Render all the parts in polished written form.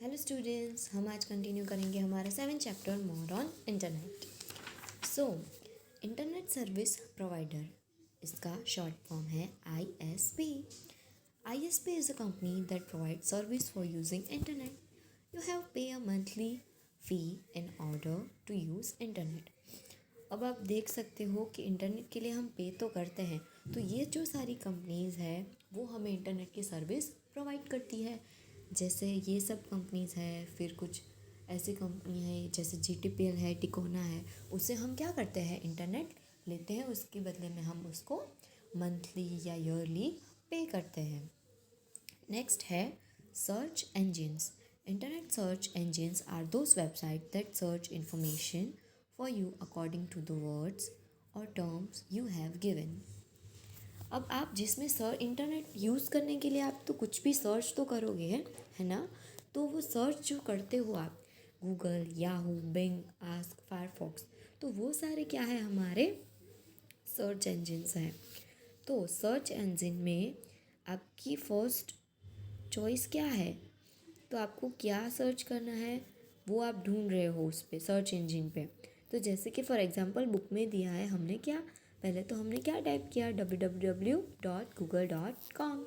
Hello students, हम आज continue करेंगे हमारा 7th chapter more on internet. So internet service provider, इसका शॉर्ट फॉर्म है ISP। ISP is a company that provides service for using internet. You have pay a monthly fee in order to use internet. अब आप देख सकते हो कि internet के लिए हम पे तो करते हैं, तो ये जो सारी कंपनीज़ है वो हमें इंटरनेट की सर्विस प्रोवाइड करती है। जैसे ये सब कंपनीज़ है, फिर कुछ ऐसी कंपनी है जैसे GTPL है, टिकोना है, उससे हम क्या करते हैं, इंटरनेट लेते हैं, उसके बदले में हम उसको मंथली या ईयरली पे करते हैं। नेक्स्ट है search engines. Internet search engines are those websites that search information for you according to the words or terms you have given. अब आप जिसमें इंटरनेट यूज़ करने के लिए आप तो कुछ भी सर्च तो करोगे है ना। तो वो सर्च जो करते हो आप, Google, Yahoo, Bing, Ask, Firefox, तो वो सारे क्या है, हमारे सर्च इंजिन्स हैं। तो सर्च इंजिन में आपकी फर्स्ट चॉइस क्या है, तो आपको क्या सर्च करना है वो आप ढूंढ रहे हो उस पर, सर्च इंजिन पे। तो जैसे कि फॉर एग्जांपल बुक में दिया है, हमने क्या, पहले तो हमने क्या टाइप किया, www.google.com।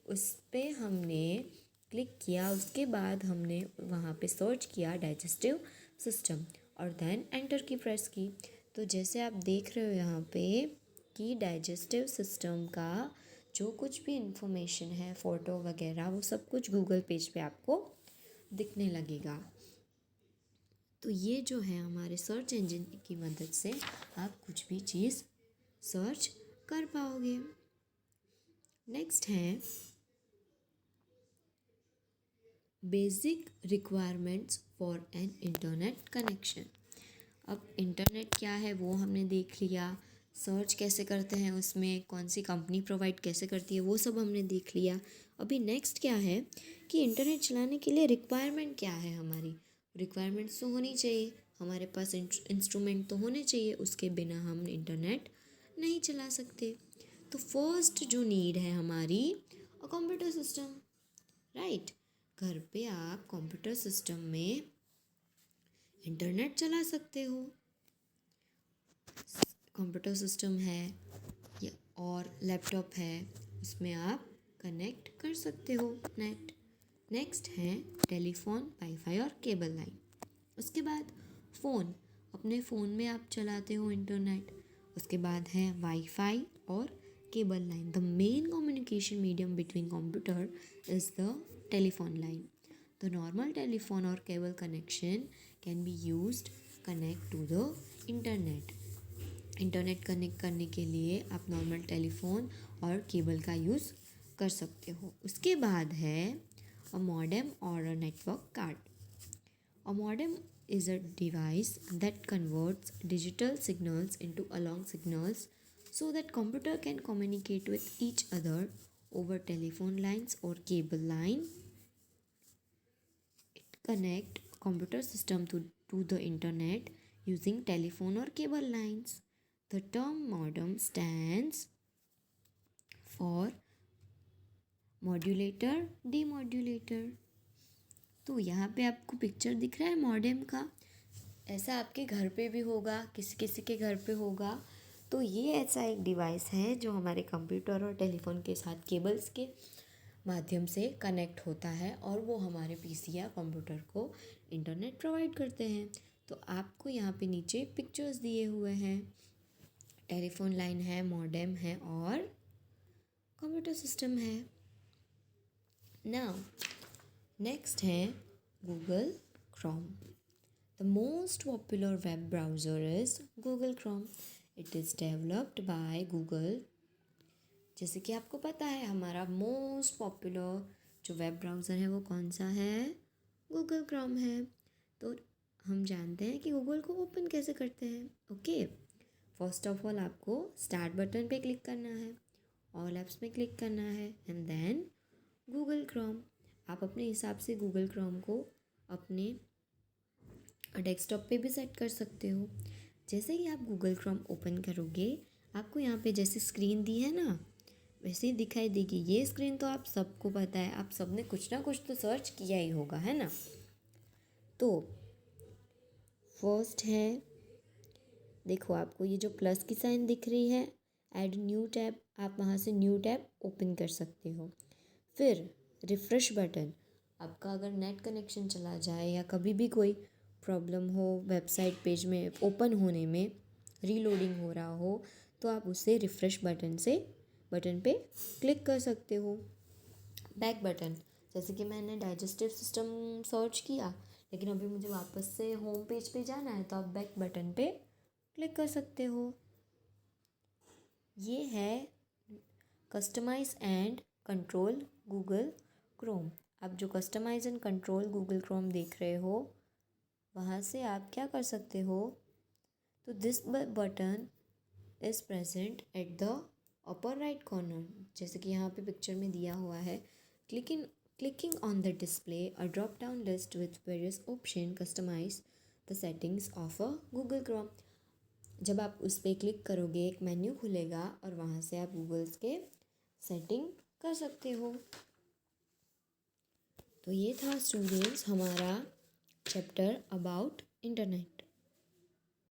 उस पर हमने क्लिक किया, उसके बाद हमने वहाँ पे सर्च किया डाइजेस्टिव सिस्टम और देन एंटर की प्रेस की। तो जैसे आप देख रहे हो यहाँ पे कि डाइजेस्टिव सिस्टम का जो कुछ भी इंफॉर्मेशन है, फ़ोटो वगैरह, वो सब कुछ गूगल पेज पे आपको दिखने लगेगा। तो ये जो है हमारे सर्च इंजन की मदद से आप कुछ भी चीज़ सर्च कर पाओगे। नेक्स्ट है basic requirements for an internet connection. अब इंटरनेट क्या है वो हमने देख लिया, सर्च कैसे करते हैं, उसमें कौन सी कंपनी प्रोवाइड कैसे करती है, वो सब हमने देख लिया। अभी नेक्स्ट क्या है कि इंटरनेट चलाने के लिए रिक्वायरमेंट क्या है हमारी। रिक्वायरमेंट्स तो होनी चाहिए, हमारे पास इंस्ट्रूमेंट तो होने चाहिए, उसके बिना हम इंटरनेट नहीं चला सकते। तो फर्स्ट जो नीड है हमारी, अ कंप्यूटर सिस्टम, राइट। घर पे आप कंप्यूटर सिस्टम में इंटरनेट चला सकते हो। कंप्यूटर सिस्टम है या और लैपटॉप है, उसमें आप कनेक्ट कर सकते हो नेट। नेक्स्ट है टेलीफोन, वाईफाई और केबल लाइन। उसके बाद फ़ोन, अपने फ़ोन में आप चलाते हो इंटरनेट। उसके बाद है वाईफाई और cable line. The main communication medium between computer is the telephone line. The normal telephone और cable connection can be used connect to the internet. Internet connect करने के लिए आप नॉर्मल टेलीफोन और केबल का यूज़ कर सकते हो। उसके बाद है अ मॉडेम और a network card. A modem is a device that converts digital signals into analog signals so that computer can communicate with each other over telephone lines or cable line. It connect computer system to the internet using telephone or cable lines. The term modem stands for modulator, demodulator. तो यहाँ पे आपको picture दिख रहा है modem का, ऐसा आपके घर पे भी होगा, किसी किसी के घर पे होगा। तो ये ऐसा एक डिवाइस है जो हमारे कंप्यूटर और टेलीफोन के साथ केबल्स के माध्यम से कनेक्ट होता है और वो हमारे पीसी या कंप्यूटर को इंटरनेट प्रोवाइड करते हैं। तो आपको यहाँ पे नीचे पिक्चर्स दिए हुए हैं, टेलीफोन लाइन है, मॉडेम है और कंप्यूटर सिस्टम है। नाउ नेक्स्ट है Google Chrome. The most popular web browser is Google Chrome. It is developed by Google. जैसे कि आपको पता है हमारा मोस्ट पॉपुलर जो वेब ब्राउज़र है वो कौन सा है, गूगल क्रोम है। तो हम जानते हैं कि गूगल को ओपन कैसे करते हैं। ओके, फर्स्ट ऑफ ऑल आपको स्टार्ट बटन पे क्लिक करना है, ऑल ऐप्स में क्लिक करना है एंड देन गूगल क्रोम। आप अपने हिसाब से गूगल क्रोम को अपने डेस्कटॉप पे भी सेट कर सकते हो। जैसे ही आप गूगल क्रोम ओपन करोगे, आपको यहाँ पे जैसे स्क्रीन दी है ना, वैसे ही दिखाई देगी। ये स्क्रीन तो आप सबको पता है, आप सबने कुछ ना कुछ तो सर्च किया ही होगा, है ना। तो फर्स्ट है, देखो आपको ये जो प्लस की साइन दिख रही है, ऐड न्यू टैब, आप वहाँ से न्यू टैब ओपन कर सकते हो। फिर रिफ्रेश बटन, आपका अगर नेट कनेक्शन चला जाए या कभी भी कोई प्रॉब्लम हो वेबसाइट पेज में ओपन होने में, रीलोडिंग हो रहा हो, तो आप उसे रिफ्रेश बटन पे क्लिक कर सकते हो। बैक बटन, जैसे कि मैंने डाइजेस्टिव सिस्टम सर्च किया लेकिन अभी मुझे वापस से होम पेज पे जाना है, तो आप बैक बटन पे क्लिक कर सकते हो। ये है customise and control Google Chrome. आप जो customise and control Google Chrome देख रहे हो, वहाँ से आप क्या कर सकते हो, तो this button is present at the upper right corner, जैसे कि यहाँ पे पिक्चर में दिया हुआ है। Clicking on the display a drop down list with various option customise the settings of a Google Chrome. जब आप उस पर क्लिक करोगे एक मेन्यू खुलेगा और वहाँ से आप गूगल्स के सेटिंग कर सकते हो। तो ये था स्टूडेंट्स हमारा चैप्टर अबाउट इंटरनेट।